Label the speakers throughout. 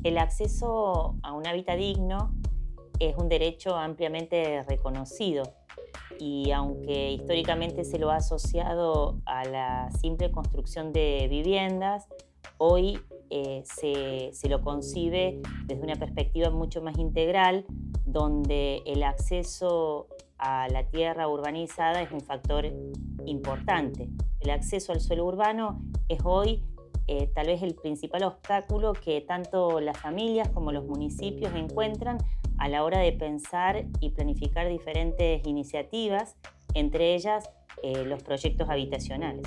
Speaker 1: El acceso a un hábitat digno es un derecho ampliamente reconocido y aunque históricamente se lo ha asociado a la simple construcción de viviendas, hoy se lo concibe desde una perspectiva mucho más integral, donde el acceso a la tierra urbanizada es un factor importante. El acceso al suelo urbano es hoy tal vez el principal obstáculo que tanto las familias como los municipios encuentran a la hora de pensar y planificar diferentes iniciativas, entre ellas los proyectos habitacionales.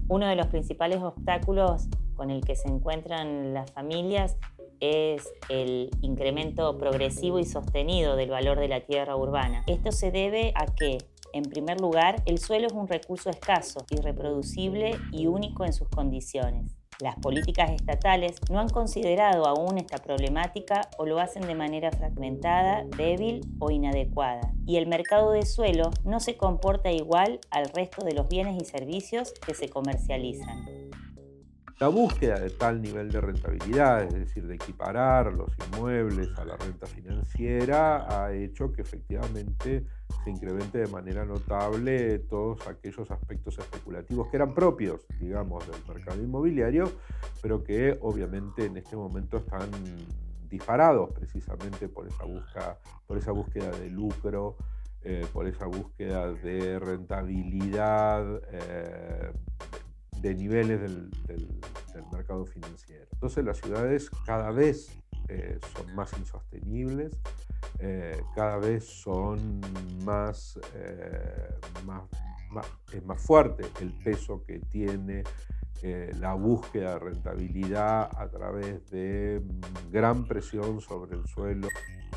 Speaker 1: Uno de los principales obstáculos con el que se encuentran las familias es el incremento progresivo y sostenido del valor de la tierra urbana. Esto se debe a que, en primer lugar, el suelo es un recurso escaso, irreproducible y único en sus condiciones. Las políticas estatales no han considerado aún esta problemática o lo hacen de manera fragmentada, débil o inadecuada. Y el mercado de suelo no se comporta igual al resto de los bienes y servicios que se comercializan.
Speaker 2: La búsqueda de tal nivel de rentabilidad, es decir, de equiparar los inmuebles a la renta financiera, ha hecho que efectivamente se incremente de manera notable todos aquellos aspectos especulativos que eran propios, digamos, del mercado inmobiliario, pero que obviamente en este momento están disparados precisamente por esa búsqueda de lucro, por esa búsqueda de rentabilidad, de niveles del mercado financiero. Entonces las ciudades cada vez son más insostenibles, cada vez son es más fuerte el peso que tiene la búsqueda de rentabilidad a través de gran presión sobre el suelo.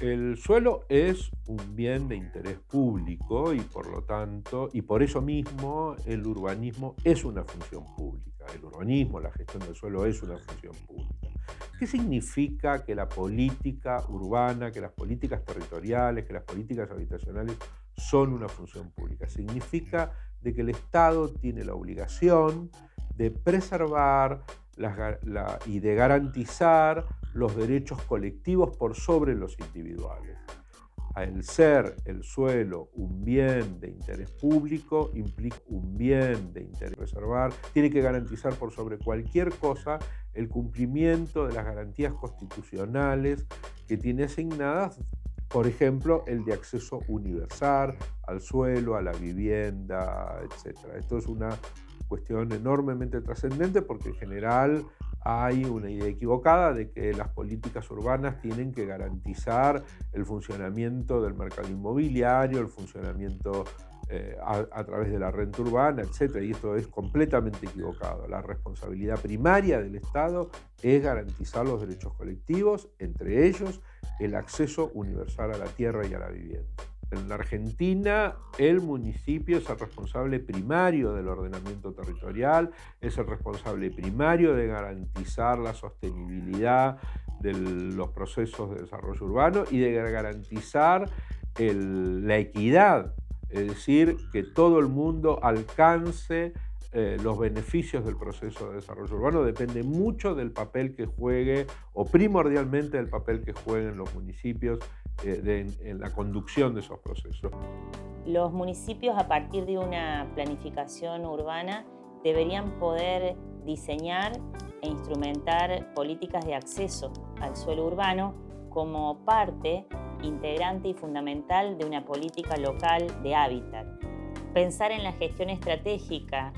Speaker 2: El suelo es un bien de interés público y por lo tanto, y por eso mismo, el urbanismo es una función pública. El urbanismo, la gestión del suelo es una función pública. ¿Qué significa que la política urbana, que las políticas territoriales, que las políticas habitacionales son una función pública? Significa de que el Estado tiene la obligación de preservar y de garantizar los derechos colectivos por sobre los individuales. Al ser el suelo un bien de interés público, implica un bien de interés preservar, tiene que garantizar por sobre cualquier cosa el cumplimiento de las garantías constitucionales que tiene asignadas, por ejemplo, el de acceso universal al suelo, a la vivienda, etc. Esto es una cuestión enormemente trascendente porque en general hay una idea equivocada de que las políticas urbanas tienen que garantizar el funcionamiento del mercado inmobiliario, el funcionamiento a través de la renta urbana, etc. Y esto es completamente equivocado. La responsabilidad primaria del Estado es garantizar los derechos colectivos, entre ellos el acceso universal a la tierra y a la vivienda. En la Argentina, el municipio es el responsable primario del ordenamiento territorial, es el responsable primario de garantizar la sostenibilidad de los procesos de desarrollo urbano y de garantizar la equidad, es decir, que todo el mundo alcance los beneficios del proceso de desarrollo urbano. Depende mucho del papel que juegue, o primordialmente del papel que jueguen los municipios en la conducción de esos procesos.
Speaker 1: Los municipios, a partir de una planificación urbana, deberían poder diseñar e instrumentar políticas de acceso al suelo urbano como parte integrante y fundamental de una política local de hábitat. Pensar en la gestión estratégica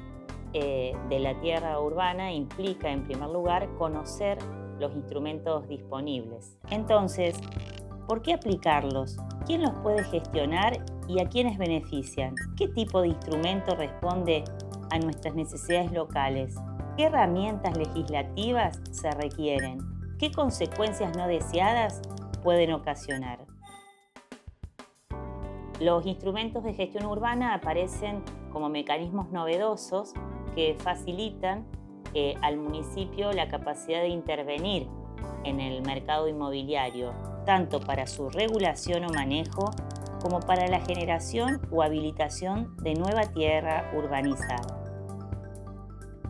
Speaker 1: de la tierra urbana implica, en primer lugar, conocer los instrumentos disponibles. Entonces, ¿por qué aplicarlos? ¿Quién los puede gestionar y a quiénes benefician? ¿Qué tipo de instrumento responde a nuestras necesidades locales? ¿Qué herramientas legislativas se requieren? ¿Qué consecuencias no deseadas pueden ocasionar? Los instrumentos de gestión urbana aparecen como mecanismos novedosos que facilitan al municipio la capacidad de intervenir en el mercado inmobiliario, tanto para su regulación o manejo, como para la generación o habilitación de nueva tierra urbanizada.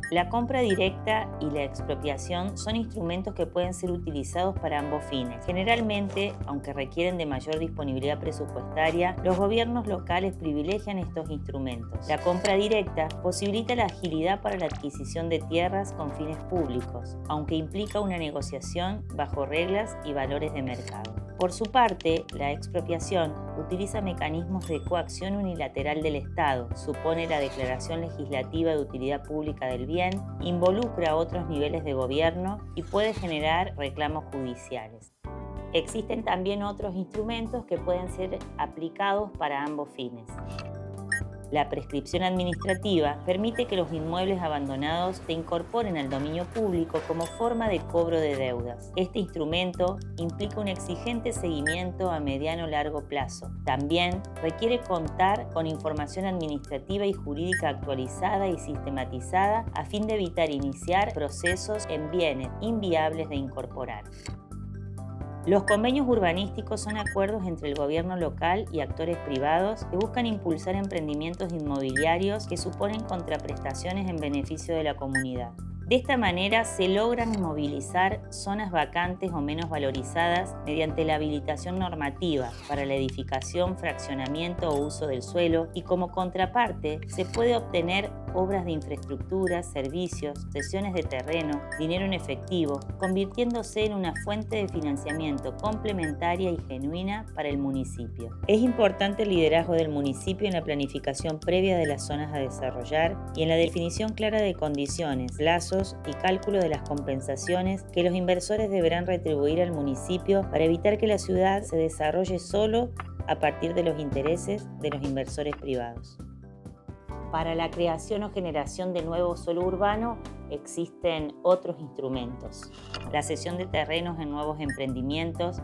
Speaker 1: La compra directa y la expropiación son instrumentos que pueden ser utilizados para ambos fines. Generalmente, aunque requieren de mayor disponibilidad presupuestaria, los gobiernos locales privilegian estos instrumentos. La compra directa posibilita la agilidad para la adquisición de tierras con fines públicos, aunque implica una negociación bajo reglas y valores de mercado. Por su parte, la expropiación utiliza mecanismos de coacción unilateral del Estado, supone la declaración legislativa de utilidad pública del bien, involucra a otros niveles de gobierno y puede generar reclamos judiciales. Existen también otros instrumentos que pueden ser aplicados para ambos fines. La prescripción administrativa permite que los inmuebles abandonados se incorporen al dominio público como forma de cobro de deudas. Este instrumento implica un exigente seguimiento a mediano o largo plazo. También requiere contar con información administrativa y jurídica actualizada y sistematizada a fin de evitar iniciar procesos en bienes inviables de incorporar. Los convenios urbanísticos son acuerdos entre el gobierno local y actores privados que buscan impulsar emprendimientos inmobiliarios que suponen contraprestaciones en beneficio de la comunidad. De esta manera se logran movilizar zonas vacantes o menos valorizadas mediante la habilitación normativa para la edificación, fraccionamiento o uso del suelo y como contraparte se puede obtener obras de infraestructura, servicios, cesiones de terreno, dinero en efectivo, convirtiéndose en una fuente de financiamiento complementaria y genuina para el municipio. Es importante el liderazgo del municipio en la planificación previa de las zonas a desarrollar y en la definición clara de condiciones, plazos y cálculo de las compensaciones que los inversores deberán retribuir al municipio para evitar que la ciudad se desarrolle solo a partir de los intereses de los inversores privados. Para la creación o generación de nuevo suelo urbano existen otros instrumentos. La cesión de terrenos en nuevos emprendimientos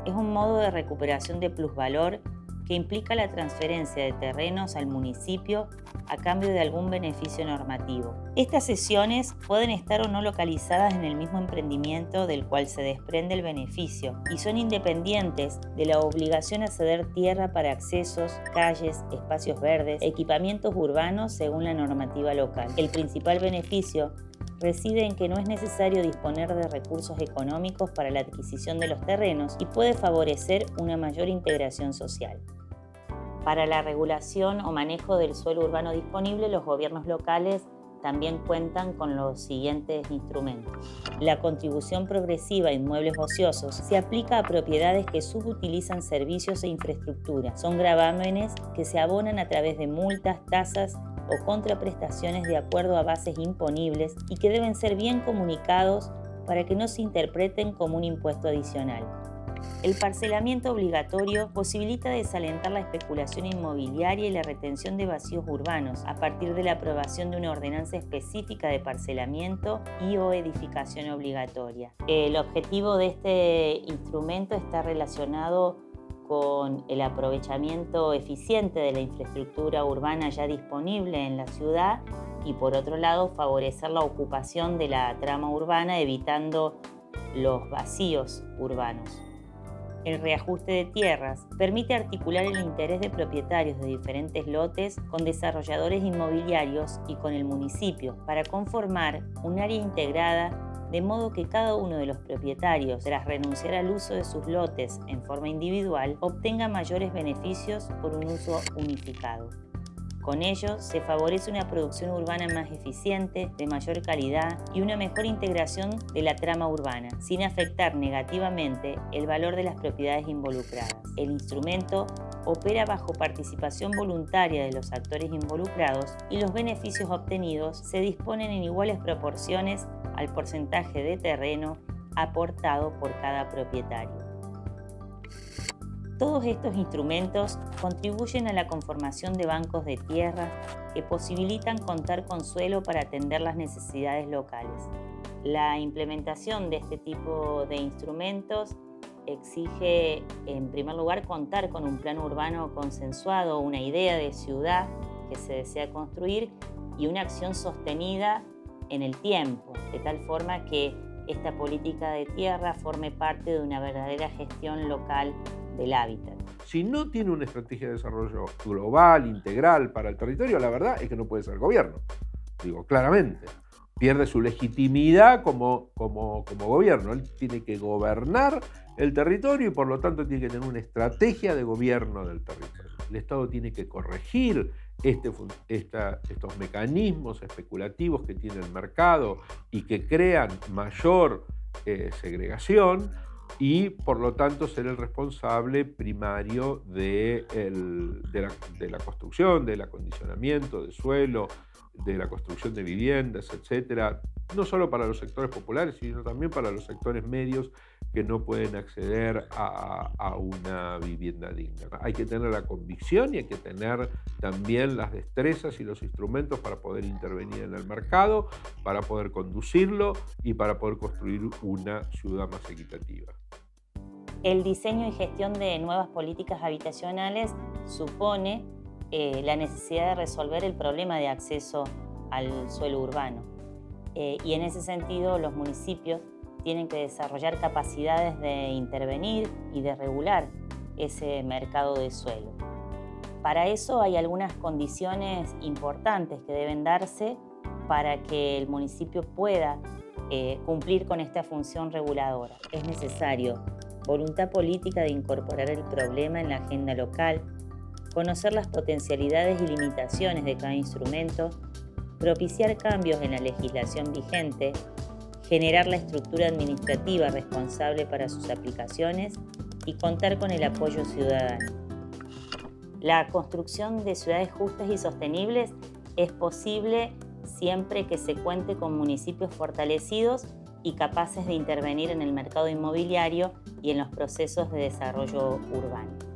Speaker 1: es un modo de recuperación de plusvalor que implica la transferencia de terrenos al municipio a cambio de algún beneficio normativo. Estas cesiones pueden estar o no localizadas en el mismo emprendimiento del cual se desprende el beneficio y son independientes de la obligación a ceder tierra para accesos, calles, espacios verdes, equipamientos urbanos según la normativa local. El principal beneficio reside en que no es necesario disponer de recursos económicos para la adquisición de los terrenos y puede favorecer una mayor integración social. Para la regulación o manejo del suelo urbano disponible, los gobiernos locales también cuentan con los siguientes instrumentos. La contribución progresiva a inmuebles ociosos se aplica a propiedades que subutilizan servicios e infraestructura. Son gravámenes que se abonan a través de multas, tasas o contraprestaciones de acuerdo a bases imponibles y que deben ser bien comunicados para que no se interpreten como un impuesto adicional. El parcelamiento obligatorio posibilita desalentar la especulación inmobiliaria y la retención de vacíos urbanos a partir de la aprobación de una ordenanza específica de parcelamiento y/o edificación obligatoria. El objetivo de este instrumento está relacionado con el aprovechamiento eficiente de la infraestructura urbana ya disponible en la ciudad y, por otro lado, favorecer la ocupación de la trama urbana evitando los vacíos urbanos. El reajuste de tierras permite articular el interés de propietarios de diferentes lotes con desarrolladores inmobiliarios y con el municipio para conformar un área integrada de modo que cada uno de los propietarios, tras renunciar al uso de sus lotes en forma individual, obtenga mayores beneficios por un uso unificado. Con ello, se favorece una producción urbana más eficiente, de mayor calidad y una mejor integración de la trama urbana, sin afectar negativamente el valor de las propiedades involucradas. El instrumento opera bajo participación voluntaria de los actores involucrados y los beneficios obtenidos se disponen en iguales proporciones al porcentaje de terreno aportado por cada propietario. Todos estos instrumentos contribuyen a la conformación de bancos de tierra que posibilitan contar con suelo para atender las necesidades locales. La implementación de este tipo de instrumentos exige, en primer lugar, contar con un plan urbano consensuado, una idea de ciudad que se desea construir y una acción sostenida en el tiempo, de tal forma que esta política de tierra forme parte de una verdadera gestión local del hábitat.
Speaker 2: Si no tiene una estrategia de desarrollo global, integral para el territorio, la verdad es que no puede ser gobierno. Digo, claramente. pierde su legitimidad como gobierno. Él tiene que gobernar el territorio y por lo tanto tiene que tener una estrategia de gobierno del territorio. El Estado tiene que corregir estos mecanismos especulativos que tiene el mercado y que crean mayor segregación, y por lo tanto ser el responsable primario de la construcción, del acondicionamiento de suelo, de la construcción de viviendas, etcétera, no solo para los sectores populares, sino también para los sectores medios que no pueden acceder a una vivienda digna. Hay que tener la convicción y hay que tener también las destrezas y los instrumentos para poder intervenir en el mercado, para poder conducirlo y para poder construir una ciudad más equitativa.
Speaker 1: El diseño y gestión de nuevas políticas habitacionales supone la necesidad de resolver el problema de acceso al suelo urbano. Y en ese sentido, los municipios tienen que desarrollar capacidades de intervenir y de regular ese mercado de suelo. Para eso hay algunas condiciones importantes que deben darse para que el municipio pueda cumplir con esta función reguladora. Es necesario voluntad política de incorporar el problema en la agenda local, conocer las potencialidades y limitaciones de cada instrumento, propiciar cambios en la legislación vigente, generar la estructura administrativa responsable para sus aplicaciones y contar con el apoyo ciudadano. La construcción de ciudades justas y sostenibles es posible siempre que se cuente con municipios fortalecidos y capaces de intervenir en el mercado inmobiliario y en los procesos de desarrollo urbano.